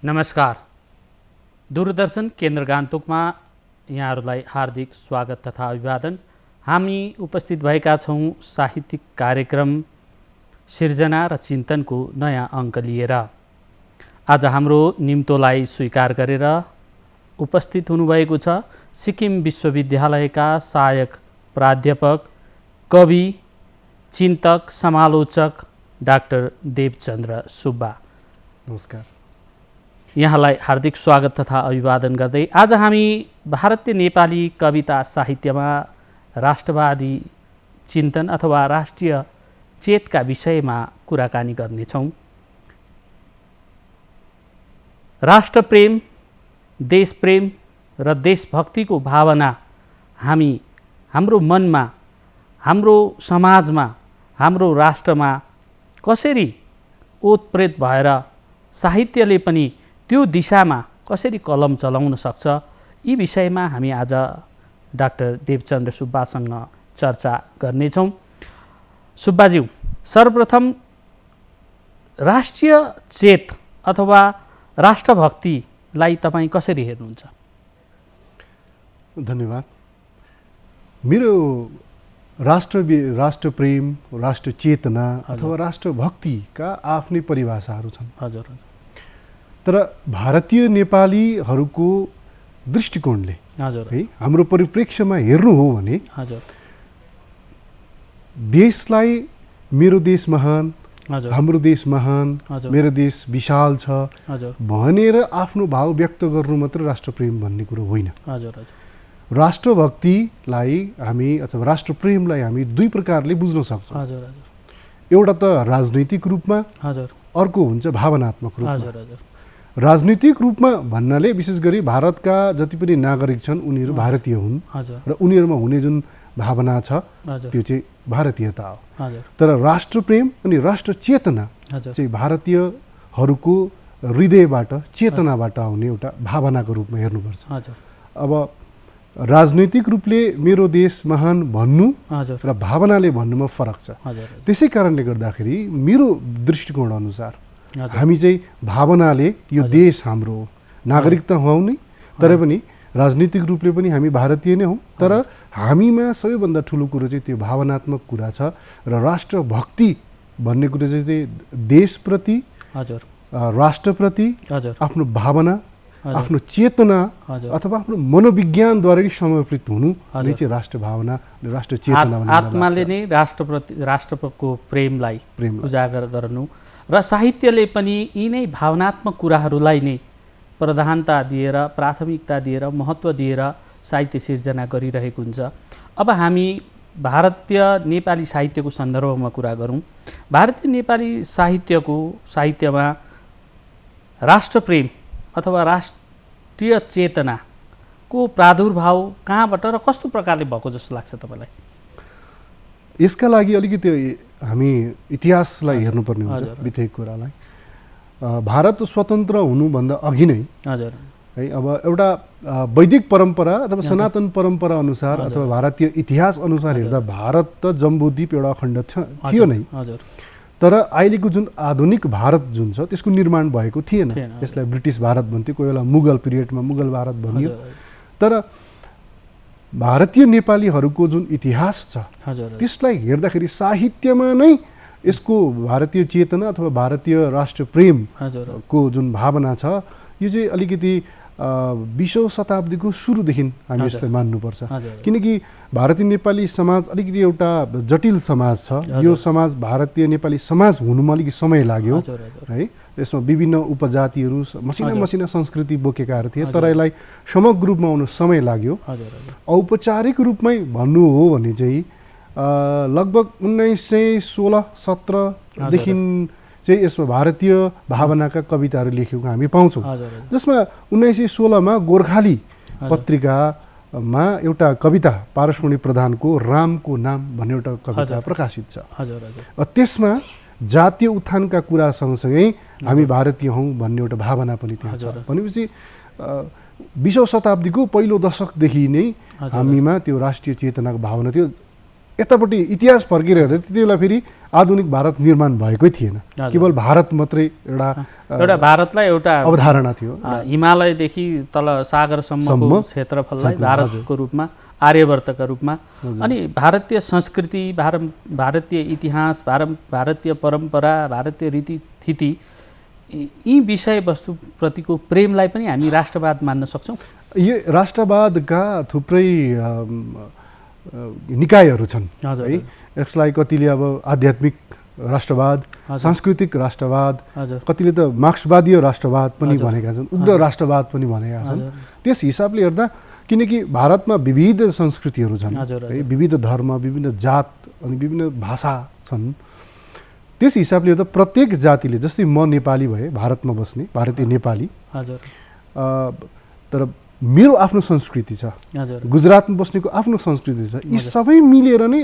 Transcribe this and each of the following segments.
नमस्कार। दूरदर्शन केन्द्र गान्तोकमा यहाँहरूलाई हार्दिक स्वागत तथा अभिवादन। हामी उपस्थित भएका छौँ साहित्यिक कार्यक्रम सिर्जना र चिन्तनको नयाँ अङ्क लिएर। आज हाम्रो निम्तोलाई स्वीकार गरेर उपस्थित हुनुभएको छ सिक्किम विश्वविद्यालयका सहायक प्राध्यापक, कवि, चिन्तक, समालोचक डाक्टर देवचन्द्र सुब्बा। नमस्कार। यहाँलाई हार्दिक स्वागत तथा अभिवादन गर्दै आज हामी भारतीय नेपाली कविता साहित्यमा राष्ट्रवादी चिन्तन अथवा राष्ट्रिय चेतका विषयमा कुराकानी गर्नेछौँ। राष्ट्रप्रेम, देशप्रेम र देशभक्तिको भावना हाम्रो मनमा, हाम्रो समाजमा, हाम्रो राष्ट्रमा कसरी ओतप्रेत भएर साहित्यले पनि त्यो दिशामा कसरी कलम चलाउन सक्छ, यी विषयमा हामी आज डाक्टर देवचन्द्र सुब्बासँग चर्चा गर्नेछौँ। सुब्बाज्यू, सर्वप्रथम राष्ट्रिय चेत अथवा राष्ट्रभक्तिलाई तपाईँ कसरी हेर्नुहुन्छ? धन्यवाद। मेरो राष्ट्रप्रेम, राष्ट्र चेतना अथवा राष्ट्रभक्तिका आफ्नै परिभाषाहरू छन्। हजुर। तर भारतीय नेपालीहरूको दृष्टिकोणले है हाम्रो परिप्रेक्ष्यमा हेर्नु हो भने देशलाई मेरो देश महान, हाम्रो देश महान, मेरो देश विशाल छ भनेर आफ्नो भाव व्यक्त गर्नु मात्र राष्ट्रप्रेम भन्ने कुरो होइन। राष्ट्रभक्तिलाई हामी अथवा राष्ट्रप्रेमलाई हामी दुई प्रकारले बुझ्न सक्छौँ। एउटा त राजनैतिक रूपमा, अर्को हुन्छ भावनात्मक रूपमा। राजनीतिक रूपमा भन्नाले विशेष गरी भारतका जति पनि नागरिक छन् उनीहरू भारतीय हुन् र उनीहरूमा हुने जुन भावना छ त्यो चाहिँ भारतीयता हो। तर राष्ट्रप्रेम अनि राष्ट्र चेतना चाहिँ भारतीयहरूको हृदयबाट, चेतनाबाट आउने एउटा भावनाको रूपमा हेर्नुपर्छ। अब राजनैतिक रूपले मेरो देश महान भन्नु र भावनाले भन्नुमा फरक छ। त्यसै कारणले गर्दाखेरि मेरो दृष्टिकोण अनुसार हामी चाहिँ भावनाले यो देश हाम्रो हो, नागरिकता हौँ नै, तर पनि राजनीतिक रूपले पनि हामी भारतीय नै हौँ। तर हामीमा सबैभन्दा ठुलो कुरो चाहिँ त्यो भावनात्मक कुरा छ र राष्ट्रभक्ति भन्ने कुरो चाहिँ देशप्रति, राष्ट्रप्रति आफ्नो भावना, आफ्नो चेतना अथवा आफ्नो मनोविज्ञानद्वारा समर्पित हुनु नै चाहिँ राष्ट्र भावना, राष्ट्र चेतना। आत्माले नै राष्ट्रको प्रेमलाई उजागर गर्नु र साहित्यले पनि यी नै भावनात्मक कुराहरूलाई नै प्रधानता दिएर, प्राथमिकता दिएर, महत्त्व दिएर साहित्य सिर्जना गरिरहेको हुन्छ। अब हामी भारतीय नेपाली साहित्यको सन्दर्भमा कुरा गरौँ। भारतीय नेपाली साहित्यमा राष्ट्रप्रेम अथवा राष्ट्रिय चेतनाको प्रादुर्भाव कहाँबाट र कस्तो प्रकारले भएको जस्तो लाग्छ तपाईँलाई? यसका लागि अलिकति हामी इतिहासलाई हेर्नुपर्ने हुन्छ, बितेको कुरालाई। भारत स्वतन्त्र हुनुभन्दा अघि नै है अब एउटा वैदिक परम्परा अथवा सनातन परम्परा अनुसार अथवा भारतीय इतिहास अनुसार हेर्दा भारत त जम्बूद्वीप एउटा अखण्ड थियो नै। तर अहिलेको जुन आधुनिक भारत जुन छ त्यसको निर्माण भएको थिएन। यसलाई ब्रिटिस भारत भन्थ्यो, कोही बेला मुगल पिरियडमा मुगल भारत भनियो। तर भारतीय नेपालीहरूको जुन इतिहास छ त्यसलाई हेर्दाखेरि साहित्यमा नै यसको भारतीय चेतना अथवा भारतीय राष्ट्रप्रेमको जुन भावना छ यो चाहिँ अलिकति 20औं शताब्दीको सुरुदेखि हामी यसलाई मान्नुपर्छ। किनकि भारतीय नेपाली समाज अलिकति एउटा जटिल समाज छ। यो समाज भारतीय नेपाली समाज हुनुमा अलिकति समय लाग्यो है। यसमा विभिन्न उपजातिहरू, मसिना संस्कृति बोकेकाहरू थिए, तर यसलाई समग्र रूपमा आउन समय लाग्यो। औपचारिक रूपमै भन्नु हो भने चाहिँ लगभग 1916-17 देखि चाहिँ यसमा भारतीय भावनाका कविताहरू लेखेको हामी पाउँछौँ। जसमा 1916 मा गोर्खाली पत्रिकामा एउटा कविता पारसमणि प्रधानको रामको नाम भन्ने एउटा कविता प्रकाशित छ। त्यसमा जातीय उत्थानका कुरा सँगसँगै हामी भारतीय हौँ भन्ने एउटा भावना पनि त्यहाँ छ। भनेपछि 20औं शताब्दीको पहिलो दशकदेखि नै हामीमा त्यो राष्ट्रिय चेतनाको भावना थियो। यतापट्टि इतिहास फर्केर हेर्दा त्यति बेला फेरि आधुनिक भारत निर्माण भएकै थिएन, केवल भारत मात्रै एउटा भारतलाई एउटा अवधारणा थियो। हिमालयदेखि तल सागरसम्मको क्षेत्रफललाई भारतको रूपमा, आर्यवर्तका रूपमा, अनि भारतीय संस्कृति, भारतीय इतिहास, भारतीय परम्परा, भारतीय रीतिथिति, यी विषयवस्तुप्रतिको प्रेमलाई पनि हामी राष्ट्रवाद मान्न सक्छौँ। यो राष्ट्रवादका थुप्रै निकायहरू छन् है। यसलाई कतिले अब आध्यात्मिक राष्ट्रवाद, सांस्कृतिक राष्ट्रवाद, कतिले त मार्क्सवादीय राष्ट्रवाद पनि भनेका छन्, उग्र राष्ट्रवाद पनि भनेका छन्। त्यस हिसाबले हेर्दा किनकि भारतमा विविध संस्कृतिहरू छन् है, विविध धर्म, विभिन्न जात अनि विभिन्न भाषा छन्। त्यस हिसाबले हेर्दा प्रत्येक जातिले, जस्तै म नेपाली भए, भारतमा बस्ने भारतीय नेपाली, तर मेरो आफ्नो संस्कृति छ, गुजरातमा बस्नेको आफ्नो संस्कृति छ, यी सबै मिलेर नै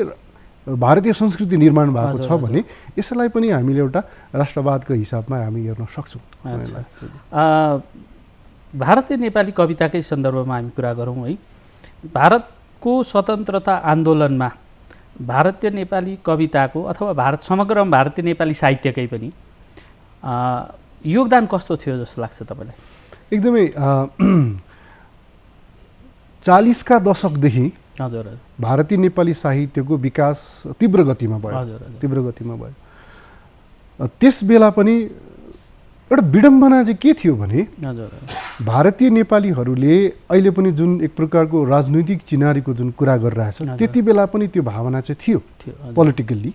भारतीय संस्कृति निर्माण भएको छ भने यसलाई पनि हामीले एउटा राष्ट्रवादको हिसाबमा हामी हेर्न सक्छौँ। भारतीय नेपाली कविताकै सन्दर्भमा हामी कुरा गरौँ है। भारतको स्वतन्त्रता आन्दोलनमा भारतीय नेपाली कविताको अथवा समग्र भारतीय नेपाली साहित्यकै पनि योगदान कस्तो थियो जस्तो लाग्छ तपाईँलाई? एकदमै 40 का दशकदेखि भारतीय नेपाली साहित्यको विकास तीव्र गतिमा भयो। त्यस बेला पनि एउटा विडम्बना चाहिँ के थियो भने भारतीय नेपालीहरूले अहिले पनि जुन एक प्रकारको राजनैतिक चिनारीको जुन कुरा गरिरहेछ, त्यति बेला पनि त्यो भावना चाहिँ थियो पोलिटिकल्ली।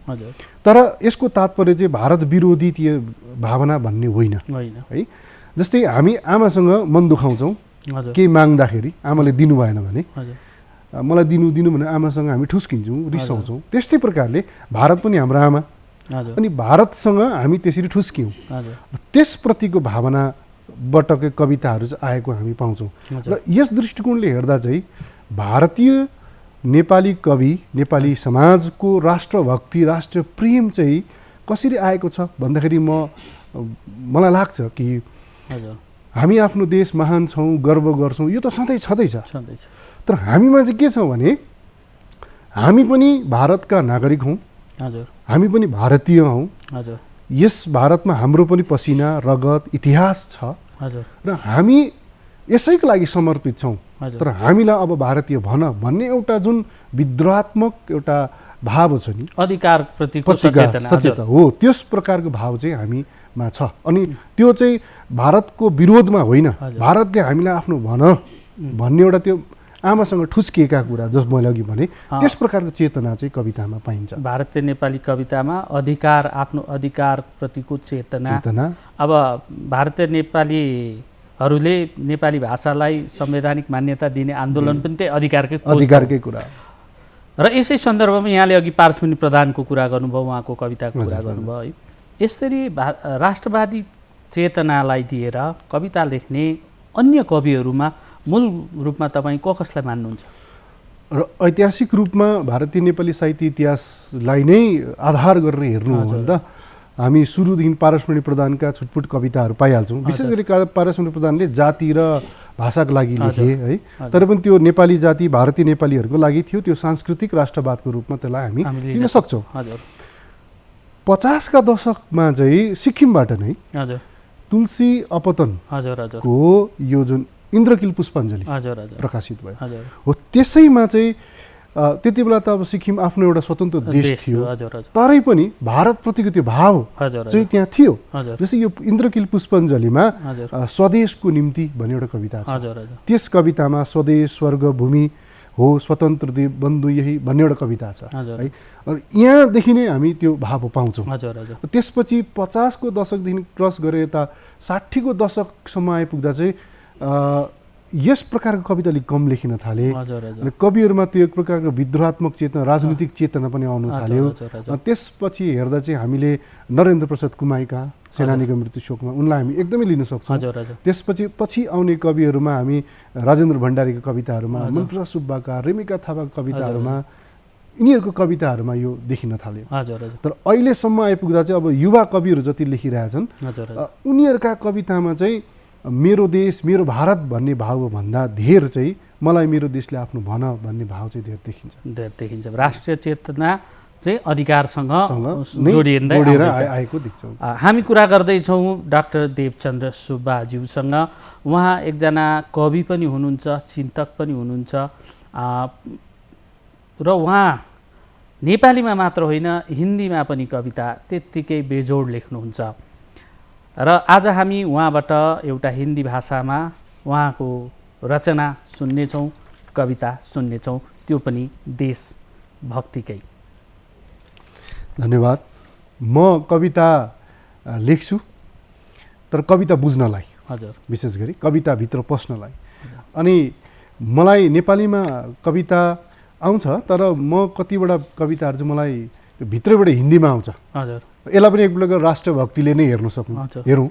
तर यसको तात्पर्य चाहिँ भारत विरोधी त्यो भावना भन्ने होइन है। जस्तै हामी आमासँग मन दुखाउँछौँ, केही माग्दाखेरि आमाले दिनु भएन भने मलाई दिनु भने आमासँग हामी ठुस्किन्छौँ, रिसाउँछौँ। त्यस्तै प्रकारले भारत पनि हाम्रो आमा, अनि भारतसँग हामी त्यसरी ठुस्क्यौँ। त्यसप्रतिको भावनाबाटकै कविताहरू चाहिँ आएको हामी पाउँछौँ। र यस दृष्टिकोणले हेर्दा चाहिँ भारतीय नेपाली कवि, नेपाली समाजको राष्ट्रभक्ति, राष्ट्र प्रेम चाहिँ कसरी आएको छ भन्दाखेरि मलाई लाग्छ कि हामी आफ्नो देश महान छौँ, गर्व गर्छौँ, यो त सधैँ छँदैछ। तर हामीमा चाहिँ के छ भने हामी पनि भारतका नागरिक हौँ, हामी पनि भारतीय हौँ, यस भारतमा हाम्रो पनि पसिना, रगत, इतिहास छ र हामी यसैको लागि समर्पित छौँ। तर हामीलाई अब भारतीय भन्ने एउटा जुन विद्रोहात्मक एउटा भाव छ नि, अधिकारप्रतिको सचेतना हो, त्यस प्रकारको भाव चाहिँ हामीमा छ। अनि त्यो चाहिँ भारतको विरोधमा होइन, भारतले हामीलाई आफ्नो भन्ने एउटा त्यो आमासँग ठुस्किएका कुरा, जस मैले अघि भने, त्यस प्रकारको चेतना चाहिँ कवितामा पाइन्छ। भारतीय नेपाली कवितामा अधिकार, आफ्नो अधिकारप्रतिको चेतना। अब भारतीय नेपालीहरूले नेपाली भाषालाई संवैधानिक मान्यता दिने आन्दोलन पनि त्यही अधिकारकै कुरा। र यसै सन्दर्भमा यहाँले अघि पारसमणि प्रधानको कुरा गर्नुभयो, उहाँको कविताको कुरा गर्नुभयो है। यसरी राष्ट्रवादी चेतनालाई दिएर कविता लेख्ने अन्य कविहरूमा मूल रूपमा तपाईँ कसलाई मान्नुहुन्छ? र ऐतिहासिक रूपमा भारतीय नेपाली साहित्य इतिहासलाई नै आधार गरेर हेर्नु हो भने त हामी सुरुदेखि पारसमणि प्रधानका छुटपुट कविताहरू पाइहाल्छौँ। विशेष गरी पारसमणि प्रधानले जाति र भाषाको लागि लेखे है, तर पनि त्यो नेपाली जाति, भारतीय नेपालीहरूको लागि थियो। त्यो सांस्कृतिक राष्ट्रवादको रूपमा त्यसलाई हामी लिन सक्छौँ। 50 का दशकमा चाहिँ सिक्किमबाट नै तुलसी अपतनको यो जुन इन्द्रकिल पुष्पाञ्जली प्रकाशित भयो हो, त्यसैमा चाहिँ त्यति बेला त अब सिक्किम आफ्नो एउटा स्वतन्त्र देश थियो, तरै पनि भारतप्रतिको त्यो भाव चाहिँ त्यहाँ थियो। जस्तै यो इन्द्रकिल पुष्पाञ्जलीमा स्वदेशको निम्ति भन्ने एउटा कविता छ। त्यस कवितामा स्वदेश स्वर्ग भूमि हो, स्वतन्त्र देव बन्धु यही भन्ने एउटा कविता छ है। यहाँदेखि नै हामी त्यो भाव पाउँछौँ। त्यसपछि 50 को दशकदेखि क्रस गरेर यता 60 को दशकसम्म आइपुग्दा चाहिँ यस प्रकारको कविता अलिक कम लेखिन थाले। अनि कविहरूमा त्यो एक प्रकारको विद्रोहात्मक चेतना, राजनीतिक चेतना पनि आउनु थाल्यो। त्यसपछि हेर्दा चाहिँ हामीले नरेन्द्र प्रसाद कुमाईका सेनानीको मृत्यु शोकमा उनलाई हामी एकदमै लिन सक्छौँ। त्यसपछि आउने कविहरूमा हामी राजेन्द्र भण्डारीको कविताहरूमा, मनप्रसाद सुब्बाका, रेमिका थापाका कविताहरूमा, यिनीहरूको कविताहरूमा यो देखिन थाल्यो। तर अहिलेसम्म आइपुग्दा चाहिँ अब युवा कविहरू जति लेखिरहेछन् उनीहरूका कवितामा चाहिँ मेरो देश मेरो भारत भन्ने भावभन्दा धेर चाहिँ मलाई मेरो देशले आफ्नो भन भन्ने भाव चाहिँ धेर देखिन्छ। राष्ट्रिय चेतना चाहिँ अधिकारसँग जोडिएर आएको देख्छौँ। हामी कुरा गर्दैछौँ डाक्टर देवचन्द्र सुब्बाज्यूसँग। उहाँ एकजना कवि पनि हुनुहुन्छ, चिन्तक पनि हुनुहुन्छ र उहाँ नेपालीमा मात्र होइन हिन्दीमा पनि कविता त्यत्तिकै बेजोड लेख्नुहुन्छ। र आज हामी उहाँबाट एउटा हिन्दी भाषामा उहाँको रचना सुन्नेछौँ, कविता सुन्नेछौँ, त्यो पनि देशभक्तिकै। धन्यवाद। म कविता लेख्छु तर कविता बुझ्नलाई, हजुर, विशेष गरी कविताभित्र पस्नलाई। अनि मलाई नेपालीमा कविता आउँछ तर म कतिवटा कविताहरू चाहिँ मलाई भित्रैबाट हिन्दीमा आउँछ। हजुर, यसलाई पनि एक प्रकार राष्ट्रभक्तिले नै हेरौँ।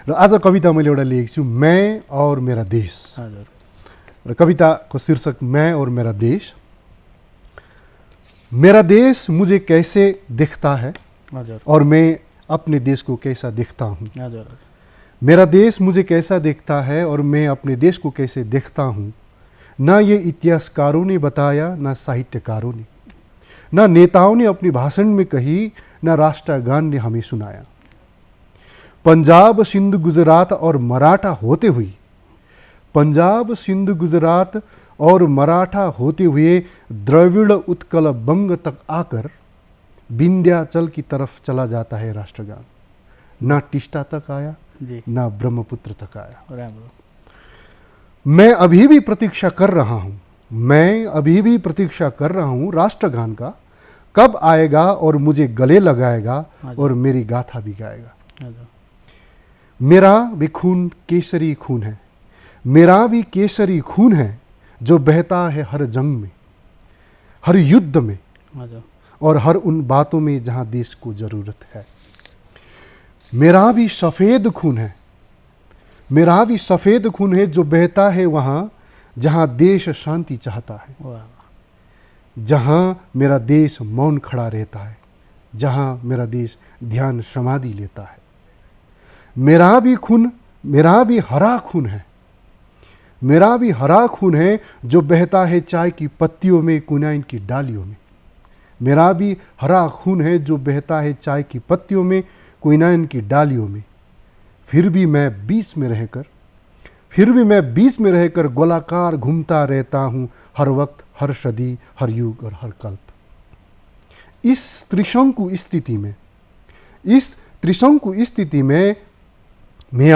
र आज कविता मैले एउटा लेखेको छु, मैं और मेरा देश। हजुर। र कविताको शीर्षक मैं और मेरा देश। मेरा देश मुझे कैसे दिखता है और मैं अपने देश को कैसा देखता हूँ। मेरा देश मुझे कैसा दिखता है और मैं अपने देश को कैसे देखता हूँ। न ये इतिहासकारों ने बताया, न साहित्यकारों ने, न नेताओं ने अपने भाषण में कही, न राष्ट्रगान ने हमें सुनाया। पंजाब सिंध गुजरात और मराठा होते हुए, पंजाब सिंध गुजरात और मराठा होते हुए द्रविड़ उत्कल बंग तक आकर विंध्याचल की तरफ चला जाता है राष्ट्रगान। ना टिस्टा तक आया, ना ब्रह्मपुत्र तक आया। मैं अभी भी प्रतीक्षा कर रहा हूँ, मैं अभी भी प्रतीक्षा कर रहा हूँ राष्ट्रगान का, कब आएगा और मुझे गले लगाएगा और मेरी गाथा भी गाएगा। मेरा भी खून केसरी खून है, मेरा भी केसरी खून है, जो बहता है हर जंग में, हर युद्ध में और हर उन बातों में जहाँ देश को जरूरत है। मेरा भी सफ़ेद खून है, मेरा भी सफ़ेद खून है, जो बहता है वहाँ जहाँ देश शांति चाहता है, जहाँ मेरा देश मौन खड़ा रहता है, जहाँ मेरा देश ध्यान समाधि लेता है। मेरा भी खून, मेरा भी हरा खून है, मेरा भी हरा खून है, जो बहता है चाय की पत्तियों में, कुनाइन की डालियों में। मेरा भी हरा खून है, जो बहता है चाय की पत्तियों में, कुनाइन की डालियों में। फिर भी मैं बीच में रहकर गोलाकार घूमता रहता हूँ, हर वक्त, हर सदी, हर युग और हर कल्प। इस त्रिशंकु स्थिति में मैं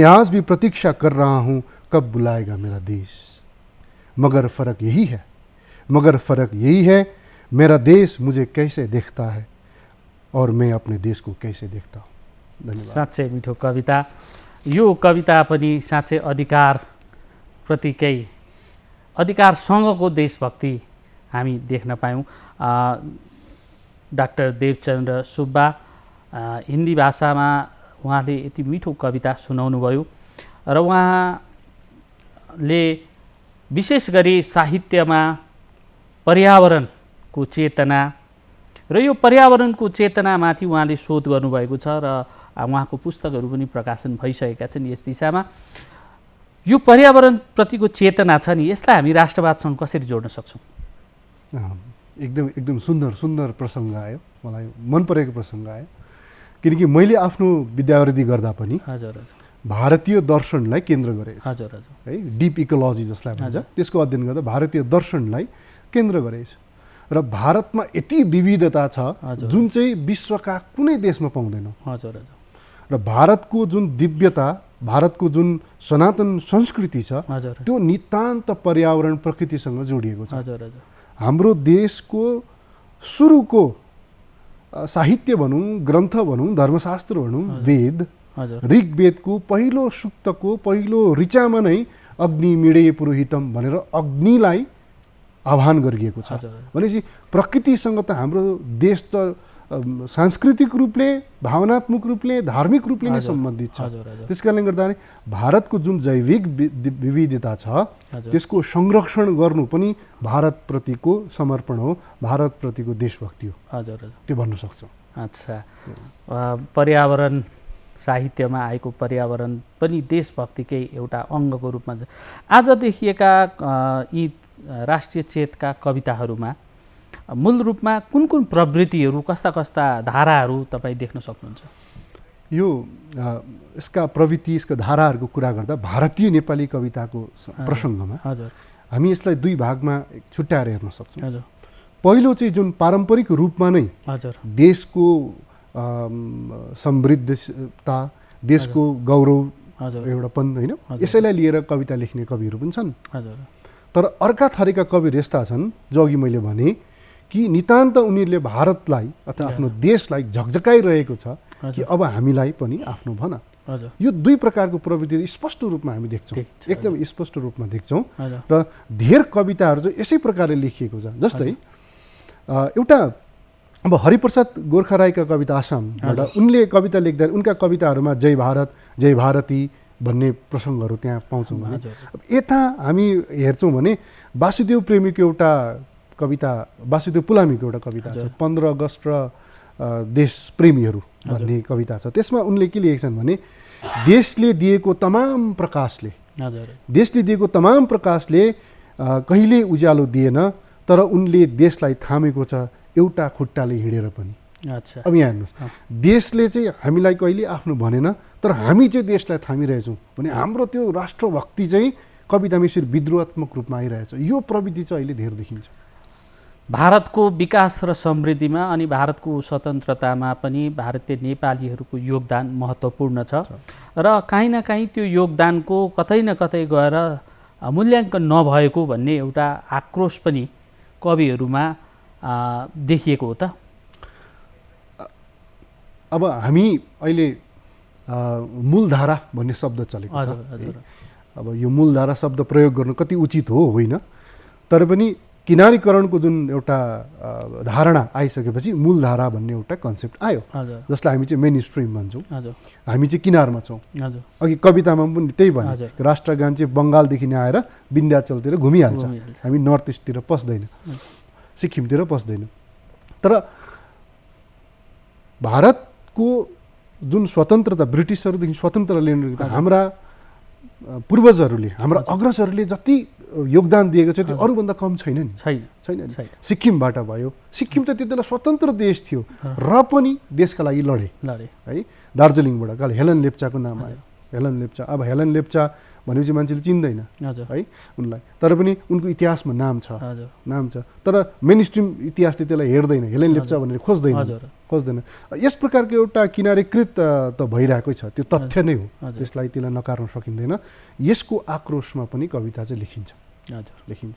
आज भी प्रतीक्षा कर रहा हूँ, कब बुलाएगा मेरा देश। मगर फ़र्क यही है, मेरा देश मुझे कैसे देखता है और मैं अपने देश को कैसे देखता हूँ। धन्यवाद। साँच्चै मिठो कविता। यो कविता पनि साँच्चै अधिकार प्रतिकै, अधिकारसँगको देशभक्ति हामी देख्न पायौँ। डाक्टर देवचन्द्र सुब्बा हिन्दी भाषामा उहाँले यति मिठो कविता सुनाउनु भयो र उहाँले विशेष गरी साहित्यमा पर्यावरणको चेतना र यो पर्यावरणको चेतनामाथि उहाँले शोध गर्नुभएको छ र उहाँको पुस्तकहरू पनि प्रकाशन भइसकेका छन् यस दिशामा। यो पर्यावरणप्रतिको चेतना छ नि, यसलाई हामी राष्ट्रवादसँग कसरी जोड्न सक्छौँ? एकदम सुन्दर प्रसङ्ग आयो, मलाई मन परेको प्रसङ्ग आयो। किनकि मैले आफ्नो विद्यावृत्ति गर्दा पनि भारतीय दर्शनलाई केन्द्र गरेको छु, है, डिप इकोलोजी जसलाई भन्छ, त्यसको अध्ययन गर्दा भारतीय दर्शनलाई केन्द्र गरेको छु। र भारतमा यति विविधता छ जुन चाहिँ विश्वका कुनै देशमा पाउँदैन। र भारतको जुन दिव्यता, भारतको जुन सनातन संस्कृति छ, त्यो नितान्त पर्यावरण प्रकृतिसँग जोडिएको छ। हाम्रो देशको सुरुको साहित्य भनौँ, ग्रन्थ भनौँ, धर्मशास्त्र भनौँ, वेद, ऋग्वेदको पहिलो सूक्तको पहिलो ऋचामा नै अग्नि मीडे पुरोहितम भनेर अग्निलाई आह्वान गरिएको छ। भनेपछि प्रकृतिसँग त हाम्रो देश त सांस्कृतिक रूपले, भावनात्मक रूपले, धार्मिक रूपले नै सम्बन्धित छ। त्यसकारणले गर्दा भारतको जुन जैविक विविधता छ त्यसको संरक्षण गर्नु पनि भारतप्रतिको समर्पण हो, भारतप्रतिको देशभक्ति हो। त्यो भन्न सक्छौँ। अच्छा, पर्यावरण साहित्यमा आएको पर्यावरण पनि देशभक्तिकै एउटा अङ्गको रूपमा छ। आज देखिएका यी राष्ट्रिय चेतका कविताहरूमा मूल रूपमा कुन कुन प्रवृत्तिहरू, कस्ता कस्ता धाराहरू तपाईँ देख्न सक्नुहुन्छ? यो यसका प्रवृत्ति, यसका धाराहरूको कुरा गर्दा भारतीय नेपाली कविताको प्रसङ्गमा हामी यसलाई दुई भागमा छुट्याएर हेर्न सक्छौँ। पहिलो चाहिँ जुन पारम्परिक रूपमा नै देशको समृद्धता, देशको गौरव एउटापन होइन, यसैलाई लिएर कविता लेख्ने कविहरू पनि छन्। तर अर्का थरीका कविहरू यस्ता छन् जो अघि मैले भने कि नितान्त उनीहरूले भारतलाई अथवा आफ्नो देशलाई झकझकाइरहेको छ कि अब हामीलाई पनि आफ्नो भन। यो दुई प्रकारको प्रवृत्ति स्पष्ट रूपमा हामी देख्छौँ, एकदम स्पष्ट रूपमा देख्छौँ। र धेर कविताहरू चाहिँ यसै प्रकारले लेखिएको छ। जस्तै एउटा अब हरिप्रसाद गोर्खा राईका कविता आसामबाट उनले कविता लेख्दा उनका कविताहरूमा जय भारत, जय भारती भन्ने प्रसङ्गहरू त्यहाँ पाउँछौँ भने, यता हामी हेर्छौँ भने वासुदेव प्रेमीको एउटा कविता, वासुदेव पुलामीको एउटा कविता छ 15 अगस्त र देश प्रेमीहरू भन्ने कविता छ। त्यसमा उनले के लेखेछन् भने देशले दिएको तमाम प्रकाशले कहिले उज्यालो दिएन, तर उनले देशलाई थामेको छ एउटा खुट्टाले हिँडेर पनि। अब यहाँ हेर्नुहोस्, देशले चाहिँ हामीलाई कहिले आफ्नो भनेन, तर हामी चाहिँ देशलाई थामिरहेछौँ भने हाम्रो त्यो राष्ट्रभक्ति चाहिँ कवितामा यसरी विद्रोहात्मक रूपमा आइरहेछ। यो प्रवृत्ति चाहिँ अहिले धेर देखिन्छ। भारतको विकास र समृद्धिमा अनि भारतको स्वतन्त्रतामा पनि भारतीय नेपालीहरूको योगदान महत्त्वपूर्ण छ र काहीँ न काहीँ त्यो योगदानको कतै न कतै गएर मूल्याङ्कन नभएको भन्ने एउटा आक्रोश पनि कविहरूमा देखिएको हो त। अब हामी अहिले मूलधारा भन्ने शब्द चलेको छ। अब यो मूलधारा शब्द प्रयोग गर्नु कति उचित हो होइन, तर पनि किनारीकरणको जुन एउटा धारणा आइसकेपछि मूलधारा भन्ने एउटा कन्सेप्ट आयो, जसलाई हामी चाहिँ मेन स्ट्रिम भन्छौँ। हामी चाहिँ किनारमा छौँ। अघि कवितामा पनि त्यही भने राष्ट्रगान चाहिँ बङ्गालदेखि नै आएर विन्ध्याचलतिर घुमिहाल्छ, हामी नर्थ इस्टतिर पस्दैन, सिक्किमतिर पस्दैन। तर भारतको जुन स्वतन्त्रता, ब्रिटिसहरूदेखि स्वतन्त्र लिनु हाम्रा पूर्वजहरूले, हाम्रा अग्रजहरूले जति योगदान दिएको छ त्यो अरूभन्दा कम छैन नि। छैन। सिक्किमबाट भयो, सिक्किम त त्यति बेला स्वतन्त्र देश थियो र पनि देशका लागि लडे है। दार्जिलिङबाट काल हेलन लेप्चाको नाम आयो, हेलन लेप्चा। अब हेलन लेप्चा भनेपछि मान्छेले चिन्दैन है उनलाई, तर पनि उनको इतिहासमा नाम छ। तर मेन स्ट्रिम इतिहासले त्यसलाई हेर्दैन, हेलन लेप्चा भनेर खोज्दैन। यस प्रकारको एउटा किनारीकृत त भइरहेकै छ, त्यो तथ्य नै हो, त्यसलाई नकार्न सकिँदैन। यसको आक्रोशमा पनि कविता चाहिँ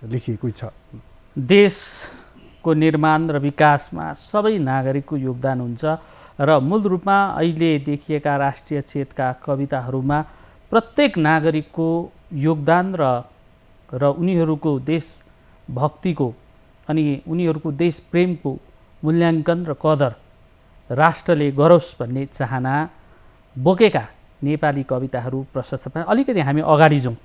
लेखिएकै छ। देशको निर्माण र विकासमा सबै नागरिकको योगदान हुन्छ र मूल रूपमा अहिले देखिएका राष्ट्रिय चेतका कविताहरूमा प्रत्येक नागरिकको योगदान र उनीहरूको देशभक्तिको अनि उनीहरूको देश प्रेमको मूल्याङ्कन र कदर राष्ट्रले गरोस् भन्ने चाहना बोकेका नेपाली कविताहरू प्रशस्त पाए। अलिकति हामी अगाडि जाउँ,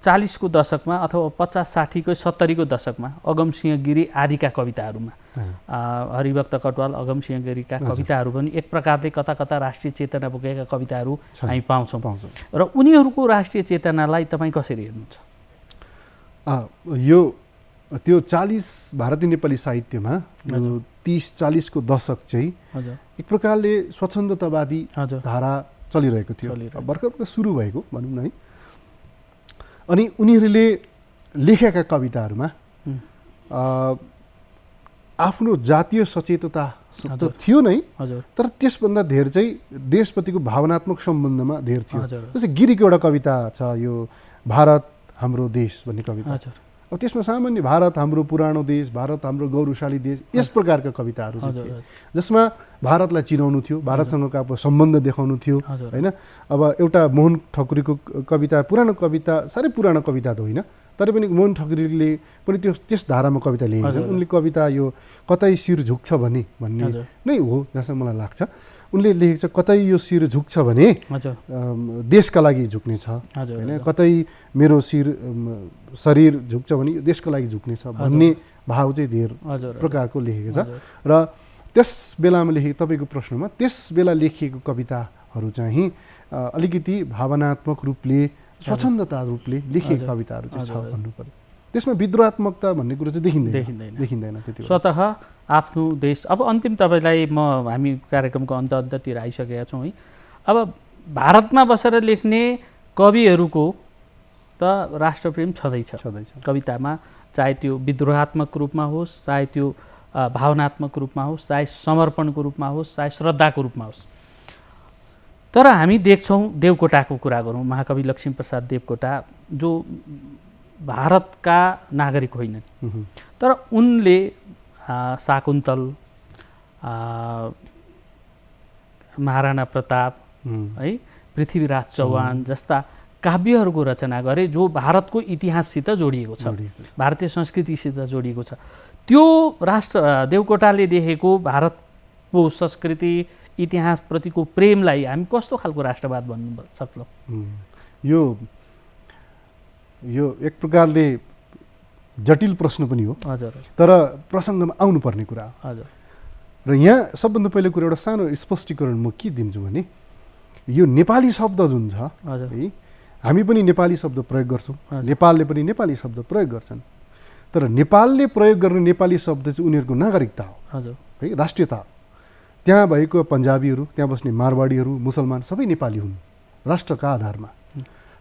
40 को दशकमा अथवा 50, 60 को 70 को दशकमा अगमसिंह गिरी आदिका कविताहरूमा हरिभक्त कटवाल, अगमसिंह गिरीका कविताहरू पनि एक प्रकारले कता कता राष्ट्रिय चेतना बोकेका कविताहरू हामी पाउँछौँ। र उनीहरूको राष्ट्रिय चेतनालाई तपाईँ कसरी हेर्नुहुन्छ? यो त्यो 40 भारतीय नेपाली साहित्यमा 30-40 को दशक चाहिँ एक प्रकारले स्वच्छन्दतावादी धारा चलिरहेको थियो, भर्खर सुरु भएको भनौँ न है। अनि उनीहरूले लेखेका कविताहरूमा आफ्नो जातीय सचेतता त थियो नै, तर त्यसभन्दा धेर चाहिँ देशप्रतिको भावनात्मक सम्बन्धमा धेर थियो। जस्तै गिरीको एउटा कविता छ, यो भारत हाम्रो देश भन्ने कविता। अब त्यसमा सामान्य भारत हाम्रो पुरानो देश, भारत हाम्रो गौरवशाली देश, यस प्रकारका कविताहरू थिए, जसमा भारतलाई चिनाउनु थियो, भारतसँगको सम्बन्ध देखाउनु थियो होइन। अब एउटा मोहन ठकुरीको कविता, पुरानो कविता, साह्रै पुरानो कविता त होइन, तर पनि मोहन ठकुरीले पनि त्यस धारामा कविता लेखेको छ। उनले कविता यो कतै शिर झुक्छ भन्ने नै हो जस्तो मलाई लाग्छ। उनले लेखेको छ कतै यो शिर झुक्छ भने देशका लागि झुक्ने छ होइन, कतै मेरो शरीर झुक्छ भने देशको लागि झुक्ने छ भन्ने भाव चाहिँ धेर प्रकारको लेखेको छ। र त्यस बेलामा लेखेको तपाईँको प्रश्नमा त्यस बेला लेखिएको कविताहरू चाहिँ अलिकति भावनात्मक रूपले स्वच्छन्दता रूपले लेखिएको कविताहरू चाहिँ छ भन्नु पर्यो। त्यसमा विद्रोहात्मकता भन्ने कुरो चाहिँ देखिँदैन त्यति स्वतः आफ्नो देश। अब अन्तिम तपाईँलाई हामी कार्यक्रमको अन्ततिर आइसकेका छौँ है। अब भारतमा बसेर लेख्ने कविहरूको त राष्ट्रप्रेम छँदैछ कवितामा, चाहे त्यो विद्रोहात्मक रूपमा होस्, चाहे त्यो भावनात्मक रूपमा होस्, चाहे समर्पणको रूपमा होस्, चाहे श्रद्धाको रूपमा होस्। तर हामी देख्छौँ, देवकोटाको कुरा गरौँ, महाकवि लक्ष्मीप्रसाद देवकोटा जो भारतका नागरिक होइनन्, तर उनले शाकुन्तल, महाराणा प्रताप है, पृथ्वीराज चौहान जस्ता काव्यहरूको रचना गरे जो भारतको इतिहाससित जोडिएको छ, भारतीय संस्कृतिसित जोडिएको छ। त्यो देवकोटाले देखेको भारतको संस्कृति इतिहासप्रतिको प्रेमलाई हामी कस्तो खालको राष्ट्रवाद भन्नु सक्छौँ? यो एक प्रकारले जटिल प्रश्न पनि हो। हजुर। तर प्रसङ्गमा आउनुपर्ने कुरा हो। हजुर। र यहाँ सबभन्दा पहिलो कुरा एउटा सानो स्पष्टीकरण म के दिन्छु भने यो नेपाली शब्द जुन छ है, हामी पनि नेपाली शब्द प्रयोग गर्छौँ, नेपालले पनि नेपाली शब्द प्रयोग गर्छन्, तर नेपालले प्रयोग गर्ने नेपाली शब्द चाहिँ उनीहरूको नागरिकता हो। हजुर। है, राष्ट्रियता हो। त्यहाँ भएको पन्जाबीहरू, त्यहाँ बस्ने मारवाडीहरू, मुसलमान सबै नेपाली हुन् राष्ट्रका आधारमा।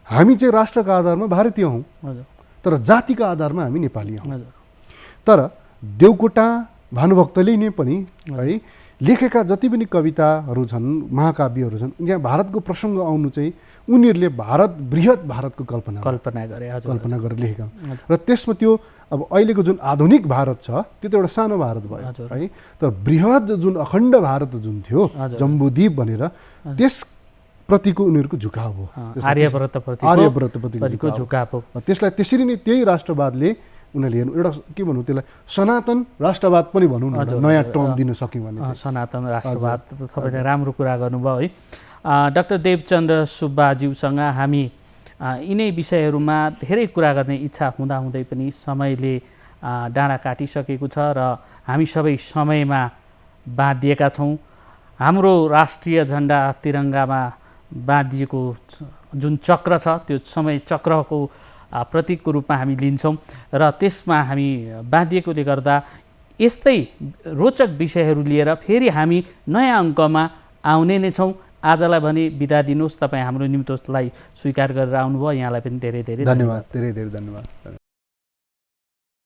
हामी चाहिँ राष्ट्रका आधारमा भारतीय हौँ, तर जातिका आधारमा हामी नेपाली हौँ। तर देवकोटा भानुभक्तले नै पनि है लेखेका जति पनि कविताहरू छन्, महाकाव्यहरू छन्, यहाँ भारतको प्रसङ्ग आउनु चाहिँ उनीहरूले बृहत भारतको कल्पना गरेर लेखेका र त्यसमा त्यो अब अहिलेको जुन आधुनिक भारत छ त्यो त एउटा सानो भारत भयो है, तर बृहत जुन अखण्ड भारत जुन थियो जम्बूद्वीप भनेर त्यसप्रतिको उनीहरूको झुकाव हो, आर्यव्रतप्रतिको झुकाव हो। त्यसलाई त्यसरी नै त्यही राष्ट्रवादले उनीहरूले हेर्नु, एउटा के भनौँ त्यसलाई सनातन राष्ट्रवाद पनि भनौँ न, नयाँ टर्म दिन सक्यौँ भने सनातन राष्ट्रवाद। तपाईँले राम्रो कुरा गर्नुभयो है। डाक्टर देवचन्द्र सुब्बाज्यूसँग हामी यिनै विषयहरूमा धेरै कुरा गर्ने इच्छा हुँदाहुँदै पनि समयले डाँडा काटिसकेको छ र हामी सबै समयमा बाँधिएका छौँ। हाम्रो राष्ट्रिय झन्डा तिरङ्गामा बाँधिएको जुन चक्र छ त्यो समय चक्रको प्रतीकको रूपमा हामी लिन्छौँ र त्यसमा हामी बाँधिएकोले गर्दा यस्तै रोचक विषयहरू लिएर फेरि हामी नयाँ अङ्कमा आउने नै छौँ। आजलाई भने बिदा दिनुहोस्। तपाईँ हाम्रो निम्तोलाई स्वीकार गरेर आउनुभयो, यहाँलाई पनि धेरै धेरै धन्यवाद।